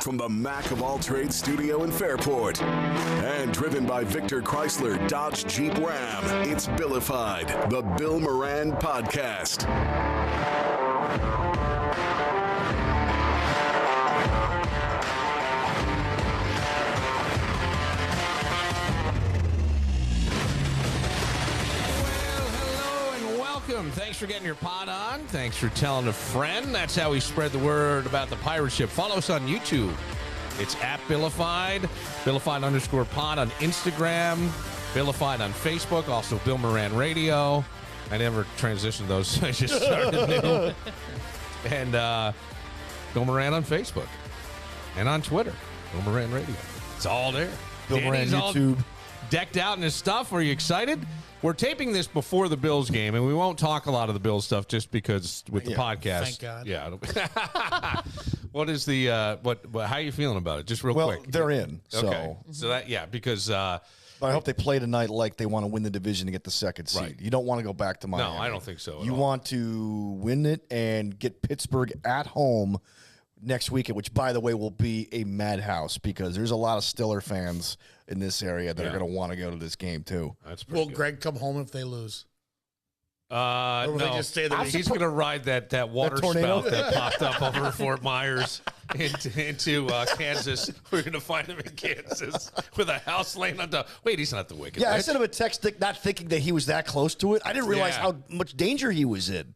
From the Mac of All Trades studio in Fairport. And driven by Victor Chrysler Dodge Jeep Ram, it's Billified, the Bill Moran Podcast. Thanks for getting your pod on. Thanks for telling a friend. That's how we spread the word about the pirate ship. Follow us on YouTube. It's at Billified, Billified_pod on Instagram, Billified on Facebook, also Bill Moran Radio. I never transitioned those, so I just started new. And Bill Moran on Facebook and on Twitter, Bill Moran Radio. It's all there. Bill Moran YouTube. Decked out in his stuff. Are you excited? We're taping this before the Bills game, and we won't talk a lot of the Bills stuff just because with the podcast. Thank God. Yeah. What is the how are you feeling about it? Just real quick. Well, they're in. So. Okay. So that because but I hope they play tonight like they want to win the division to get the second seed. Right. You don't want to go back to Miami. No, I don't think so. You want to win it and get Pittsburgh at home next weekend, which, by the way, will be a madhouse because there's a lot of Steeler fans in this area that are going to want to go to this game, too. That's pretty good. Greg come home if they lose? Or will they no. just stay there? He's going to ride that water spout that popped up over Fort Myers into Kansas. We're going to find him in Kansas with a house laying on top. Wait, he's not the wicked. Yeah, I sent him a text not thinking that he was that close to it. I didn't realize how much danger he was in.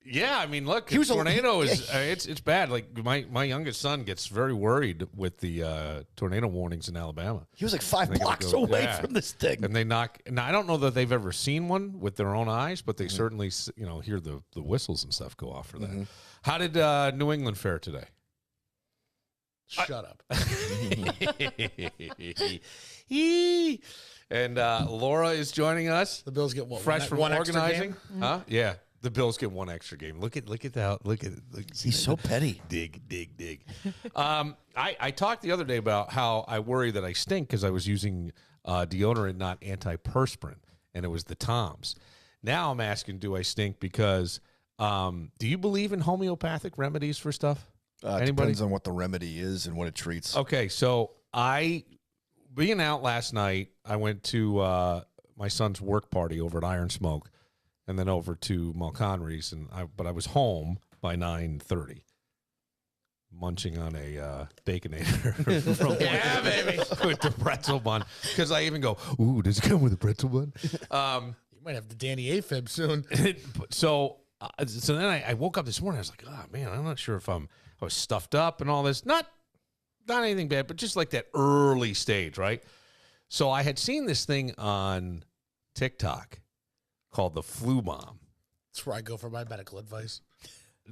Yeah, I mean, look, the tornado is it's bad. Like my youngest son gets very worried with the tornado warnings in Alabama. He was like 5 blocks away from this thing, and they knock. Now I don't know that they've ever seen one with their own eyes, but they certainly hear the whistles and stuff go off for that. How did New England fare today? Shut up. And Laura is joining us. The Bills get what? Fresh from one organizing, extra game? huh? Yeah. The Bills get one extra game. Look at that. He's so petty. Dig. I talked the other day about how I worry that I stink because I was using deodorant, not antiperspirant, and it was the Toms. Now I'm asking, do I stink because do you believe in homeopathic remedies for stuff? It depends on what the remedy is and what it treats. Okay, so being out last night, I went to my son's work party over at Iron Smoke. And then over to Mulconry's, but I was home by 9:30, munching on a Baconator baby, with the pretzel bun. Because I even go, ooh, does it come with a pretzel bun? You might have the Danny AFib soon. So then I woke up this morning. I was like, oh man, I'm not sure if I was stuffed up and all this. Not anything bad, but just like that early stage, right? So I had seen this thing on TikTok called the flu bomb. That's where I go for my medical advice.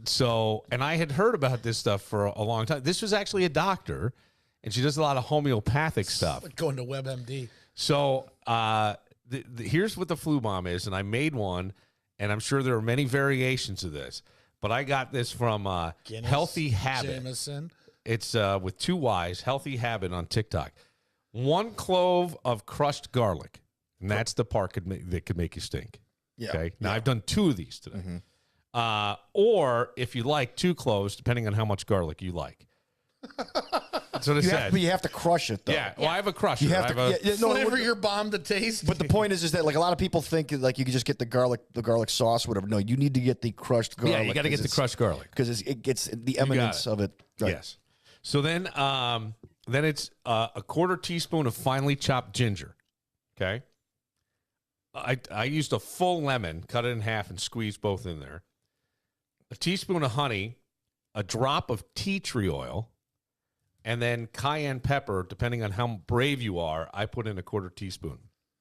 So, and I had heard about this stuff for a long time. This was actually a doctor, and she does a lot of homeopathic stuff. Like going to WebMD. So, here's what the flu bomb is, and I made one, and I'm sure there are many variations of this, but I got this from Healthy Habit. Jameson. It's with 2 Y's, Healthy Habit on TikTok. 1 clove of crushed garlic, and that's the part that could make you stink. Yeah. Okay. Now I've done 2 of these today. Or if you like 2 cloves, depending on how much garlic you like. That's what it said. But you have to crush it, though. Yeah. Well, I have a crusher. You have to Flavor your bomb to taste. But the point is that like a lot of people think like you can just get the garlic sauce, whatever. No, you need to get the crushed garlic. Yeah, you got to get the crushed garlic because it gets the eminence of it. Right. Yes. So then it's a 1/4 teaspoon of finely chopped ginger. Okay. I used a full lemon, cut it in half, and squeezed both in there. A teaspoon of honey, a drop of tea tree oil, and then cayenne pepper, depending on how brave you are, I put in a 1/4 teaspoon.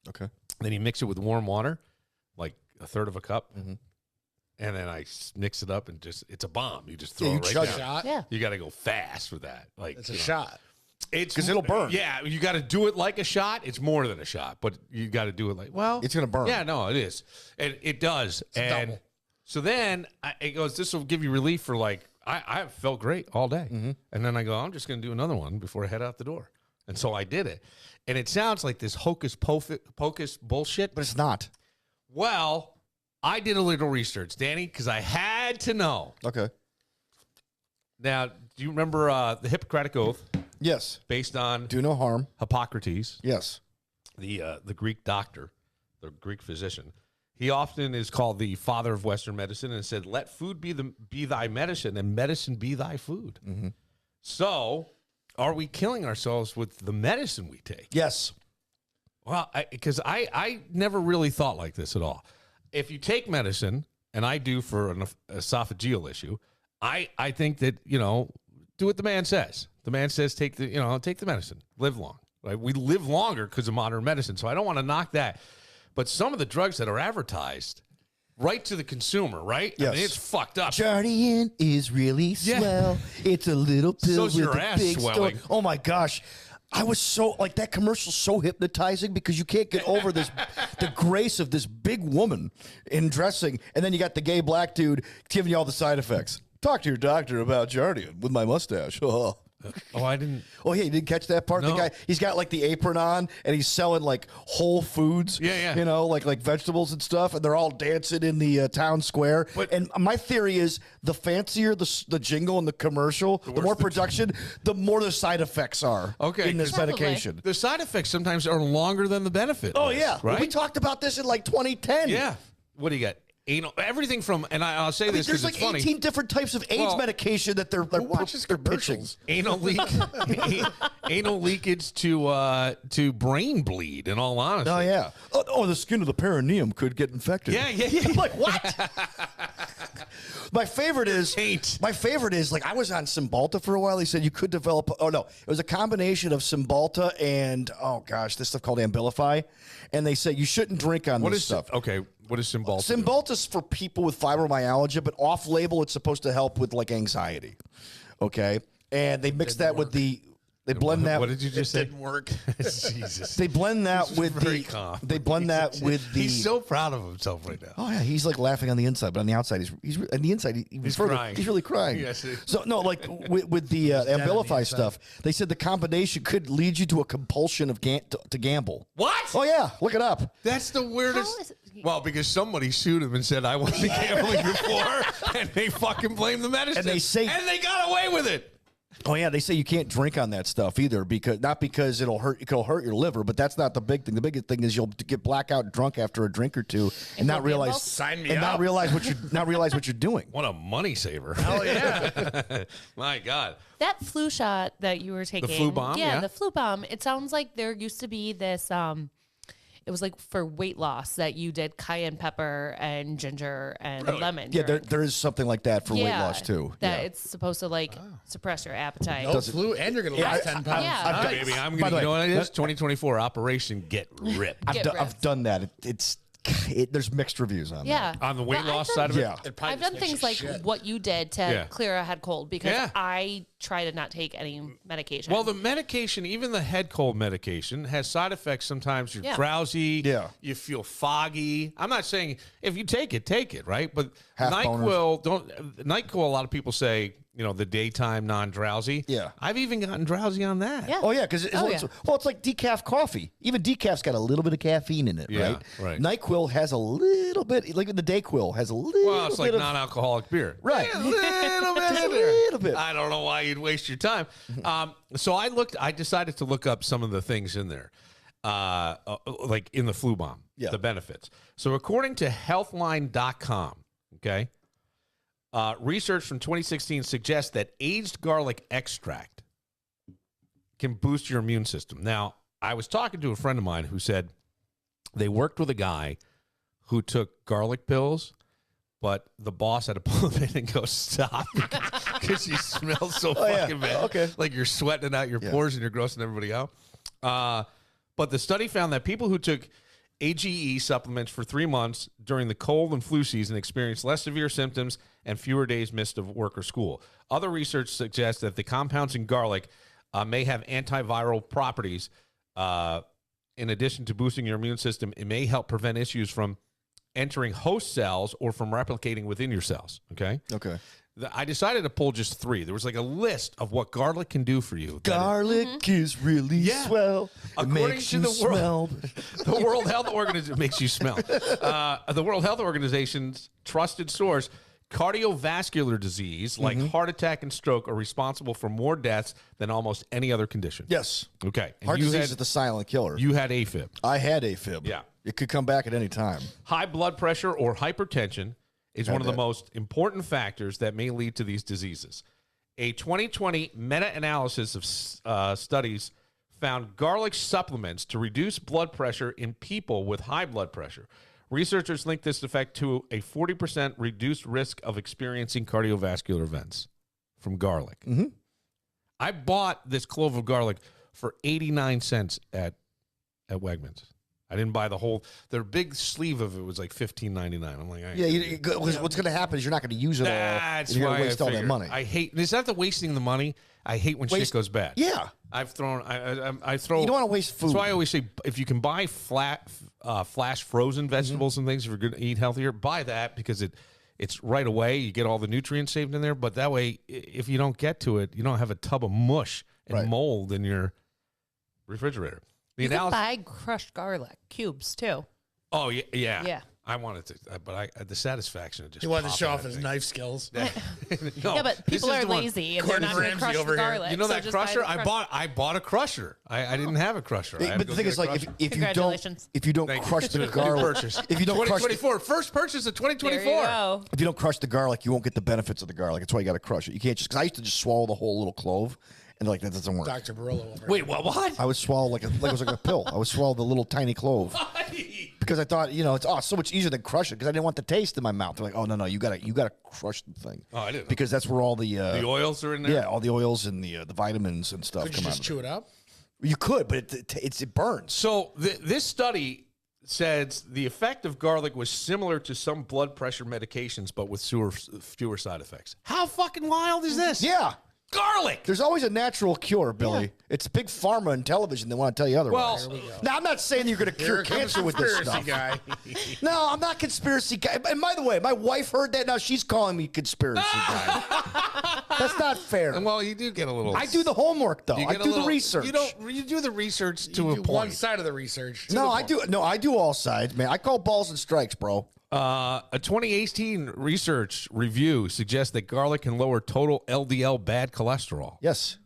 Okay. Then you mix it with warm water, like 1/3 of a cup, and then I mix it up, and it's a bomb. You just throw it right down. Shot. Yeah. You got to go fast with that. Like It's a shot. It's because it'll burn. Yeah, you got to do it like a shot. It's more than a shot, but you got to do it like it's going to burn. Yeah, no, it is, and it does. And double. so then it goes. This will give you relief for like I felt great all day, and then I go. I'm just going to do another one before I head out the door, and so I did it. And it sounds like this hocus pocus bullshit, But it's not. well, I did a little research, Danny, because I had to know. Okay. Now, do you remember the Hippocratic Oath Yes. based on Do no harm. Hippocrates, Yes. the Greek doctor, the Greek physician? He often is called the father of Western medicine and said, let food be thy medicine and medicine be thy food. Mm-hmm. So are we killing ourselves with the medicine we take? Yes. Well, because I never really thought like this at all. If you take medicine, and I do for an esophageal issue, I think that, do what the man says. The man says take the medicine, live long. Right? We live longer because of modern medicine, so I don't want to knock that. But some of the drugs that are advertised right to the consumer, right? Yes. I mean, it's fucked up. Jardian is really swell. It's a little pill So's with your a ass big swelling. story. Oh my gosh. I was so like that commercial's so hypnotizing because you can't get over the grace of this big woman in dressing, and then you got the gay black dude giving you all the side effects. Talk to your doctor about Jardian with my mustache. Oh, I didn't. Oh, yeah, you didn't catch that part? No. The guy, he's got like the apron on, and he's selling like whole foods. Yeah, yeah. Like vegetables and stuff, and they're all dancing in the town square. And my theory is the fancier the jingle and the commercial, the more production, the more the side effects are in this Probably. medication. The side effects sometimes are longer than the benefit. Oh, is, yeah. Right? We talked about this in like 2010. Yeah. What do you got? Everything from, and I'll say this There's because like it's funny. 18 different types of AIDS Well, medication that they're watches pitching. commercials? Anal leakage to brain bleed. In all honesty. Oh, yeah. Oh, the skin of the perineum could get infected. Yeah. I'm like, what? My favorite is Taint. like I was on Cymbalta for a while. He said you could develop. Oh no, it was a combination of Cymbalta and this stuff called Billified, and they say you shouldn't drink on this stuff. Okay, what is Cymbalta? do? Cymbalta's for people with fibromyalgia, but off-label it's supposed to help with like anxiety. Okay, and they mix that with the. They blend that. What did you just say? Didn't work. Jesus. They blend that with very the. calm. They blend that with the. He's so proud of himself right now. Oh yeah, he's like laughing on the inside, but on the outside, he's on the inside. He's crying. He's really crying. Yes. So no, like with the dead on the Billified inside. stuff, they said the combination could lead you to a compulsion of to gamble. What? Oh yeah, look it up. That's the weirdest. How is it- Well, because somebody sued him and said I wasn't gambling before, and they fucking blame the medicine, And they say- and they got away with it. Oh yeah, they say you can't drink on that stuff either because it'll hurt your liver, but that's not the big thing. The biggest thing is you'll get blackout drunk after a drink or two and not go realize gamble? Sign me and up. not realize what you're doing. What a money saver! Oh, yeah. My God. That flu shot that you were taking. flu bomb, yeah. the flu bomb. It sounds like there used to be this it was like for weight loss that you did cayenne pepper and ginger and lemon. Yeah, during- there is something like that for weight loss too. That Yeah. it's supposed to like suppress your appetite. No flu, and you're going to lose 10 pounds. Yeah. I've done- Baby, I'm By gonna. the You know way, what it is? 2024 Operation Get Ripped. Get I've ripped. done that. There's mixed reviews on that. Yeah. On the weight But loss I've side done- of it. Yeah. It probably I've just done makes things you like shit. what you did to Yeah. clear a head cold because Yeah. I try to not take any medication. Well, the medication, even the head cold medication, has side effects. Sometimes you're Yeah. drowsy. Yeah. You feel foggy. I'm not saying if you take it, right? But Half NyQuil, a lot of people say, the daytime non-drowsy. Yeah. I've even gotten drowsy on that. Yeah. Oh yeah, because it's like decaf coffee. Even decaf's got a little bit of caffeine in it, Yeah, right? right. NyQuil has a little bit, like the Dayquil has a little Well, it's like bit of non-alcoholic beer. Right. Yeah, a little bit Just in a there. little bit. I don't know why you'd waste your time. So I decided to look up some of the things in there, like in the flu bomb, Yeah. the benefits. So according to healthline.com, okay, research from 2016 suggests that aged garlic extract can boost your immune system. Now, I was talking to a friend of mine who said they worked with a guy who took garlic pills, but the boss had to pull him in and go, stop, because you smell so fucking bad. Okay. Like you're sweating it out your pores and you're grossing everybody out. But the study found that people who took AGE supplements for 3 months during the cold and flu season experienced less severe symptoms and fewer days missed of work or school. Other research suggests that the compounds in garlic may have antiviral properties. In addition to boosting your immune system, it may help prevent issues from entering host cells or from replicating within your cells. Okay. Okay. I decided to pull just 3. There was like a list of what garlic can do for you. Garlic is really Yeah. swell. It According makes to you the world- smell. The World Health Organization makes you smell. The World Health Organization's trusted source, Cardiovascular disease, like heart attack and stroke, are responsible for more deaths than almost any other condition. Yes. Okay. And Heart you disease had, is the silent killer. you had AFib. I had AFib. Yeah. It could come back at any time. High blood pressure or hypertension is one of the most important factors that may lead to these diseases. A 2020 meta-analysis of studies found garlic supplements to reduce blood pressure in people with high blood pressure. Researchers link this effect to a 40% reduced risk of experiencing cardiovascular events from garlic. Mm-hmm. I bought this clove of garlic for 89 cents at Wegmans. I didn't buy the whole. Their big sleeve of it was like $15.99. I'm like, What's going to happen is you're not going to use it all. That's and you're why going to waste I all that figured. money. I hate. It's not the wasting the money. I hate when shit goes bad. Yeah. I throw. You don't want to waste food. That's why I always say, if you can buy flash frozen vegetables and things, if you're going to eat healthier, buy that because it's right away. You get all the nutrients saved in there. But that way, if you don't get to it, you don't have a tub of mush and mold in your refrigerator. You can buy crushed garlic cubes too. Oh yeah. Yeah. I wanted to, but the satisfaction of just. He wanted to popping show off that his thing. knife skills. No, Yeah, but this people is are the one. lazy and they're Gordon not going to Ramsay crush the over here. garlic. You know so that just buy crusher? the crushed. I bought a crusher. I didn't have a crusher. I had to But go the thing get is, a like, crusher. if you don't Congratulations. crush the garlic, if you don't crush 2024, first purchase of There 2024. you go. if you don't crush the garlic, you won't get the benefits of the garlic. That's why you got to crush it. You can't just because I used to just swallow the whole little clove, and they're like that doesn't work. Dr. Barillo over Wait, what? I would swallow like it was like a pill. I would swallow the little tiny clove because I thought it's so much easier than crush it because I didn't want the taste in my mouth. They're like, oh no, you gotta crush the thing. Oh, I didn't know. Because that's where all the oils are in there? all the oils and the vitamins and stuff Could you come just out. chew it up? You could, but it burns. So this study says the effect of garlic was similar to some blood pressure medications, but with fewer side effects. How fucking wild is this? Yeah. Garlic. There's always a natural cure, Billy. It's big pharma and television that want to tell you otherwise. Well, now, I'm not saying you're going to cure Here comes cancer with this conspiracy stuff. guy. No, I'm not conspiracy guy. And by the way, my wife heard that. Now she's calling me conspiracy guy. That's not fair. well, you do get a little. I do the homework, though. you I get a do little- the research. You do the research to You a do point. one side of the research. No, I do. No, I do all sides, man. I call balls and strikes, bro. A 2018 research review suggests that garlic can lower total LDL bad cholesterol. Yes.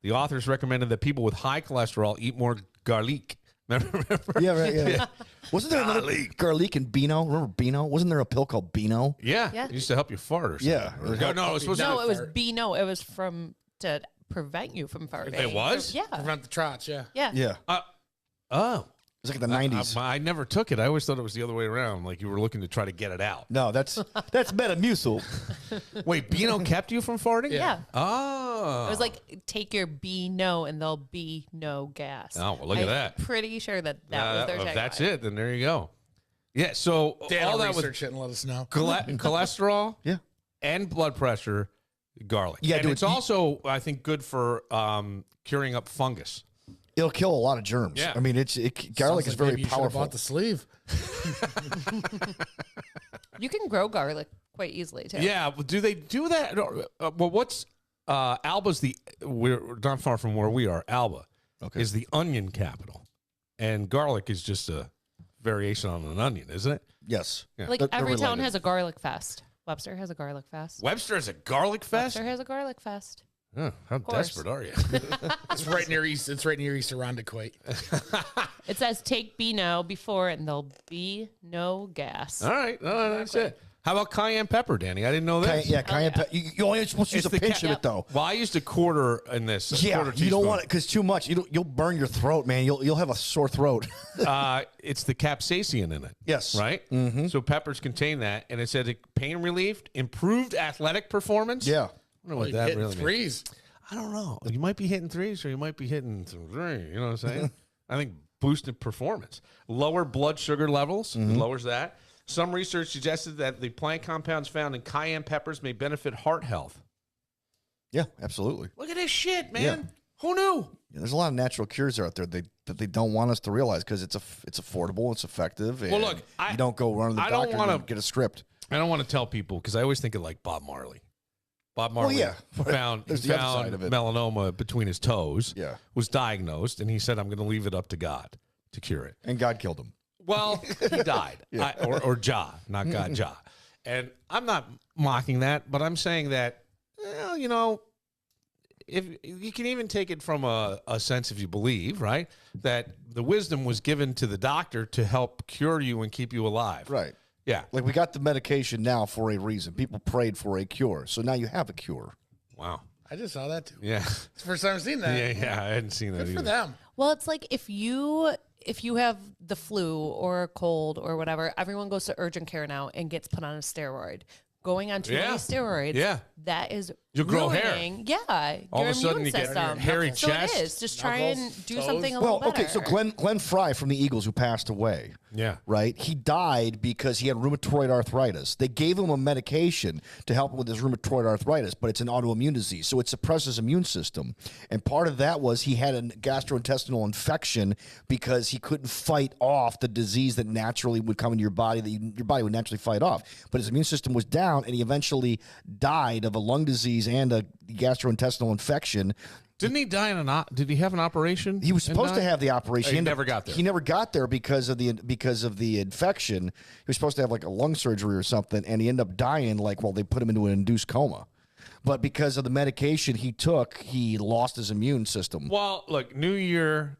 The authors recommended that people with high cholesterol eat more garlic. Remember? Yeah, right. Yeah. Wasn't there another garlic and Beano? Remember Beano? Wasn't there a pill called Beano? Yeah. Yeah. It used to help you fart or something. Yeah. No, it was supposed No, to. it was no, it was to prevent you from farting. It was? Yeah. Prevent the trots, yeah. Yeah. Yeah. Oh. It was like in the 90s. I never took it. I always thought it was the other way around. Like you were looking to try to get it out. No, that's Metamucil. Wait, Beano kept you from farting? Yeah. Oh. It was like take your B no and there'll be no gas. Oh, well, look at that. Pretty sure that was their if tagline. that's it, then there you go. Yeah, so Dan all will that was research it and let us know. cholesterol Yeah. and blood pressure, garlic. Yeah, and dude, it's also, I think, good for curing up fungus. It'll kill a lot of germs. Yeah. I mean, garlic Sounds is like very maybe you should have powerful. bought the sleeve. You can grow garlic quite easily too. Yeah, well, do they do that? Well, what's Alba's we're not far from where we are. Alba is the onion capital, and garlic is just a variation on an onion, isn't it? Yes. Yeah. Like They're every town related. has a garlic fest. Webster has a garlic fest. Webster has a garlic fest. Webster has a garlic fest. Oh, how course. desperate are you? It's right near East. It's right near East Irondequoit. It says take B no before and there'll be no gas. All right, that's it. How about cayenne pepper, Danny? I didn't know this. Cayenne pepper. You only supposed to use It's a the pinch of it, though. Well, I used a quarter in this. Yeah, quarter you teaspoon. don't want it because too much. You'll burn your throat, man. You'll have a sore throat. It's the capsaicin in it. Yes. Right? Mm-hmm. So peppers contain that, and it said pain relief, improved athletic performance. Yeah. I don't know what that Hitting really means. threes. I don't know. You might be hitting threes or you might be hitting three. You know what I'm saying? I think boosted performance. Lower blood sugar levels. Lowers that. Some research suggested that the plant compounds found in cayenne peppers may benefit heart health. Yeah, absolutely. Look at this shit, man. Yeah. Who knew? Yeah, there's a lot of natural cures out there that they don't want us to realize because it's affordable, it's effective. And Well, look, you don't go run to the I don't doctor wanna- and get a script. I don't want to tell people because I always think of like Bob Marley. Bob Marley yeah. found There's the other side of it. melanoma between his toes, Yeah. was diagnosed, and he said, I'm going to leave it up to God to cure it. And God killed him. Well, he died. Or Jah, not God, Jah. And I'm not mocking that, but I'm saying that, well, you know, if you can even take it from a sense, if you believe, right, that the wisdom was given to the doctor to help cure you and keep you alive. Right. Yeah. Like we got the medication now for a reason. People prayed for a cure. So now you have a cure. Wow. I just saw that too. Yeah. It's the first time I've seen that. Yeah. I hadn't seen that Good either. for them. Well, it's like if you have the flu or a cold or whatever, everyone goes to urgent care now and gets put on a steroid. Going on too many steroids, that is you'll grow ruining, hair. Yeah, All your of a sudden immune you system. get hairy so chest. it is. Just try knuckles, and do toes. something a little better. Okay, so Glenn Fry from the Eagles, who passed away, right? He died because he had rheumatoid arthritis. They gave him a medication to help him with his rheumatoid arthritis, but it's an autoimmune disease, so it suppresses immune system. And part of that was he had a gastrointestinal infection because he couldn't fight off the disease that naturally would come into your body, that your body would naturally fight off. But his immune system was down, and he eventually died of a lung disease and a gastrointestinal infection. Didn't he die did he have an operation? He was supposed to have the operation. He never got there. He never got there because of the infection. He was supposed to have like a lung surgery or something, and he ended up dying. They put him into an induced coma. But because of the medication he took, he lost his immune system. Well, look, New Year,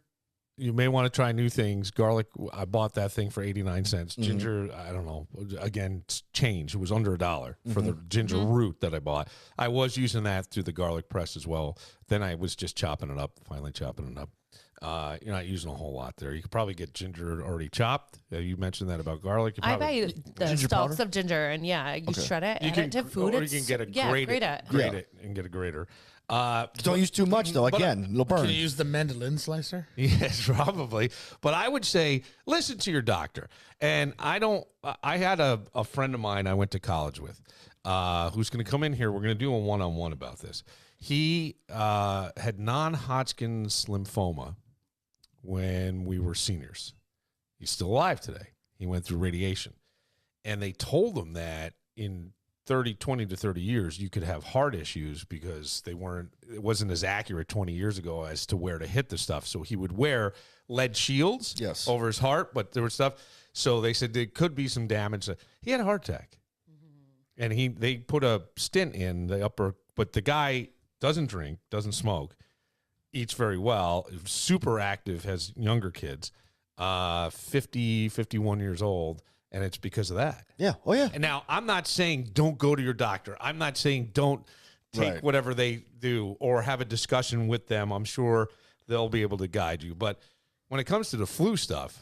you may want to try new things. Garlic, I bought that thing for 89 cents. Ginger, I don't know. Again, it's change. It was under $1 for the ginger root that I bought. I was using that through the garlic press as well. Then I was just finally chopping it up. You're not using a whole lot there. You could probably get ginger already chopped. You mentioned that about garlic. I buy the stalks of ginger, and you shred it, add it to food. Or you can get grate it and get a grater. Don't use too much, though. Again, it'll burn. Can you use the mandolin slicer? Yes, probably. But I would say, listen to your doctor. And I had a friend of mine I went to college with who's going to come in here. We're going to do a one-on-one about this. He had non-Hodgkin's lymphoma when we were seniors. He's still alive today. He went through radiation. And they told him that in 20 to 30 years, you could have heart issues because it wasn't as accurate 20 years ago as to where to hit the stuff. So he would wear lead shields over his heart, but there was stuff. So they said there could be some damage. He had a heart attack. And they put a stent in the upper, but the guy doesn't drink, doesn't smoke, eats very well, super active, has younger kids, 50, 51 years old. And it's because of that. Yeah. Oh, yeah. And now, I'm not saying don't go to your doctor. I'm not saying don't take whatever they do or have a discussion with them. I'm sure they'll be able to guide you. But when it comes to the flu stuff,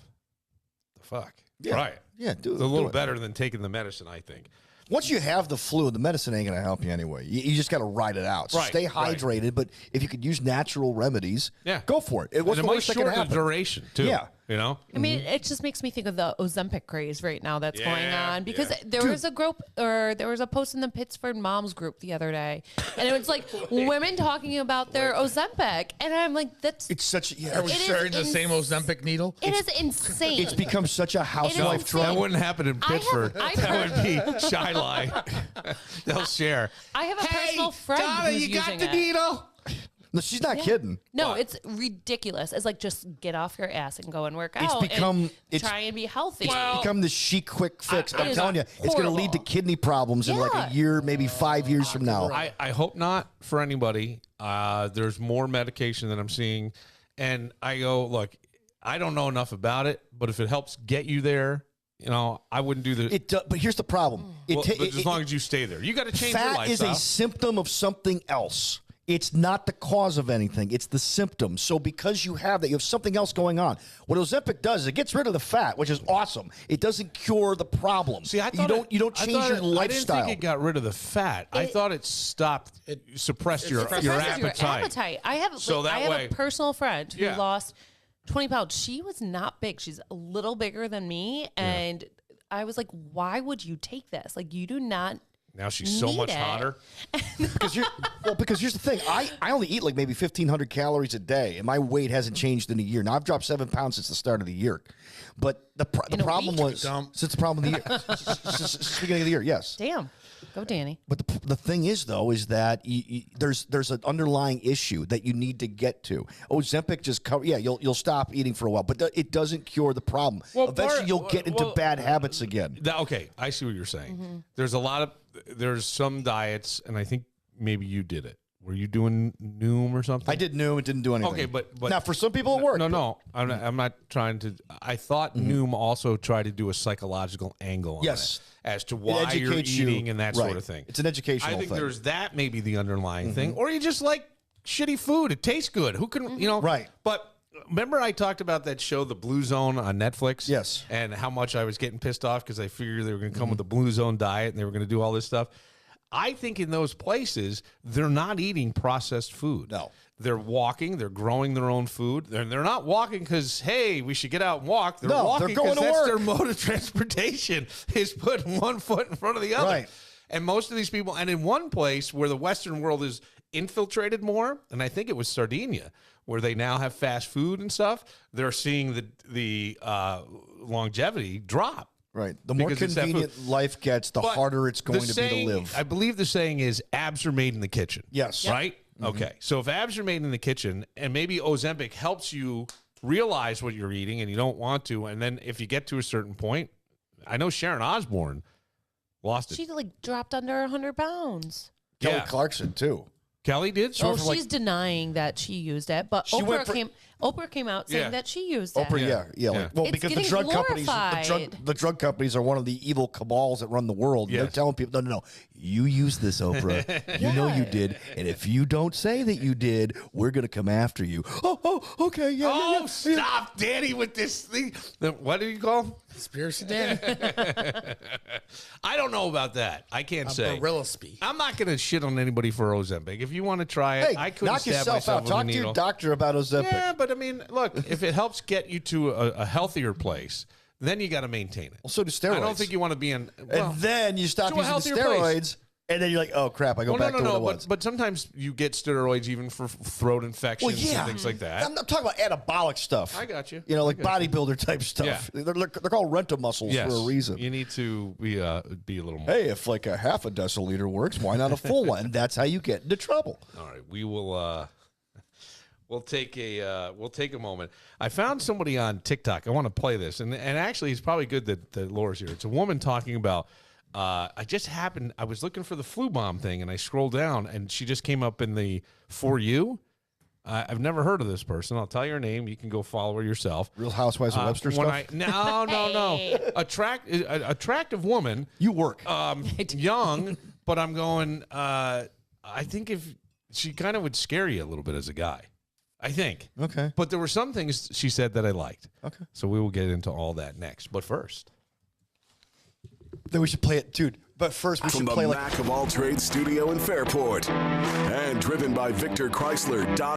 the fuck? Yeah. Try it. Yeah, do it. It's a little better than taking the medicine, I think. Once you have the flu, the medicine ain't going to help you anyway. You just got to ride it out. So stay hydrated, but if you could use natural remedies, go for it. What's the worst that can happen? The duration, too. Yeah. You know? I mean, it just makes me think of the Ozempic craze right now that's going on because there was a group or there was a post in the Pittsburgh Moms group the other day, and it was like women talking about their Ozempic, and I'm like, it's such. Are we sharing the same Ozempic needle? It is insane. It's become such a housewife drug. That wouldn't happen in Pittsburgh. That would be shy lie. They'll share. I have a personal friend Donna, who's you got using the it. needle. No, she's not kidding. No, it's ridiculous. It's like just get off your ass and go and work out. And try and be healthy. It's become the chic quick fix. I'm telling you, it's going to lead to horrible. kidney problems in like a year, maybe 5 years from now. I hope not for anybody. There's more medication that I'm seeing. And I go, look, I don't know enough about it, but if it helps get you there, I wouldn't do the. But here's the problem. But as long as you stay there, you got to change your fat lifestyle. is a symptom of something else. It's not the cause of anything. It's the symptom. So because you have that, you have something else going on. What Ozempic does is it gets rid of the fat, which is awesome. It doesn't cure the problem. See, I thought you don't change your lifestyle. I didn't think it got rid of the fat. I thought it stopped. It suppressed your appetite. I have a personal friend who lost 20 pounds. She was not big. She's a little bigger than me, and I was like, "Why would you take this? Like, you do not." Now she's so much hotter. Because here's the thing. I only eat like maybe 1,500 calories a day, and my weight hasn't changed in a year. Now, I've dropped 7 pounds since the start of the year. But the problem was, since the problem of the year, since the beginning of the year, yes. Damn. Go, Danny. But the thing is, though, is that there's an underlying issue that you need to get to. Ozempic just you'll stop eating for a while, but it doesn't cure the problem. Well, eventually you'll get into bad habits again. Okay, I see what you're saying. There's some diets, and I think maybe you did it. Were you doing Noom or something? I did Noom. It didn't do anything. Okay, but now for some people it worked. No, I'm not trying to. I thought Noom also tried to do a psychological angle on it as to why you're eating and that sort of thing. It's an educational thing. I think there's that maybe the underlying thing, or you just like shitty food. It tastes good. Who can Right. But remember I talked about that show, The Blue Zone on Netflix? Yes. And how much I was getting pissed off because I figured they were going to come with the Blue Zone diet and they were going to do all this stuff. I think in those places, they're not eating processed food. No. They're walking. They're growing their own food. They're not walking because, hey, we should get out and walk. They're walking going to that's work. their mode of transportation is putting one foot in front of the other. Right. And most of these people, and in one place where the Western world is infiltrated more, and I think it was Sardinia, where they now have fast food and stuff, they're seeing the longevity drop. Right. The more convenient life gets, the harder it's going to be to live. I believe the saying is abs are made in the kitchen. Yes. Right? Okay. So if abs are made in the kitchen and maybe Ozempic helps you realize what you're eating and you don't want to, and then if you get to a certain point, I know Sharon Osbourne lost it. She dropped under 100 pounds. Kelly Clarkson, too. Kelly did? She's denying that she used it, but Oprah came out saying that she used it. Oprah, well, It's because the getting drug companies, glorified. the drug companies are one of the evil cabals that run the world. Yes. They're telling people, no, you use this, Oprah. You know you did, and if you don't say that you did, we're gonna come after you. Oh, okay, yeah. Stop, Danny, with this thing. What do you call him? Conspiracy Danny. I don't know about that. I can't say. Gorilla speak. I'm not going to shit on anybody for Ozempic. If you want to try it, Hey, I couldn't knock stab yourself myself out. with a Talk to needle. your doctor about Ozempic. Yeah, but I mean, look, if it helps get you to a healthier place, then you got to maintain it. Well, so do steroids. I don't think you want to be in. Well, and then you stop to a using the healthier steroids, place. and then you're like, oh crap, I go back to what it was. But sometimes you get steroids even for throat infections and things like that. I'm not talking about anabolic stuff. I got you. You know, like I got bodybuilder type stuff. Yeah. They're called rent-a-muscles for a reason. You need to be a little more. Hey, if like a half a deciliter works, why not a full one? And that's how you get into trouble. All right, we will. We'll take a moment. I found somebody on TikTok. I want to play this, and actually, it's probably good that Laura's here. It's a woman talking about. I was looking for the flu bomb thing, and I scrolled down, and she just came up in the For You. I've never heard of this person. I'll tell you her name. You can go follow her yourself. Real Housewives of Webster stuff? No. Attractive woman. You work. Young, but I'm going, I think if she kind of would scare you a little bit as a guy. I think. Okay. But there were some things she said that I liked. Okay. So we will get into all that next. But first. Then we should play it, dude. But first, we From should the play Mac of All Trades studio in Fairport. And driven by Victor Chrysler.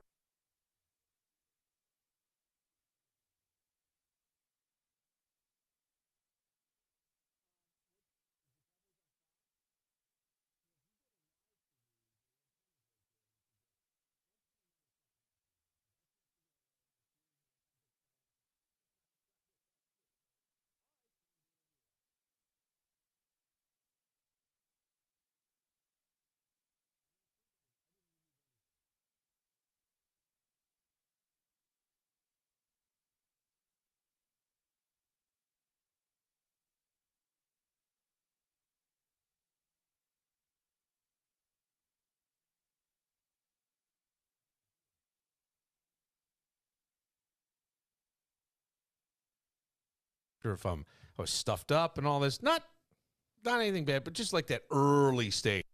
If I was stuffed up and all this, not anything bad, but just like that early stage.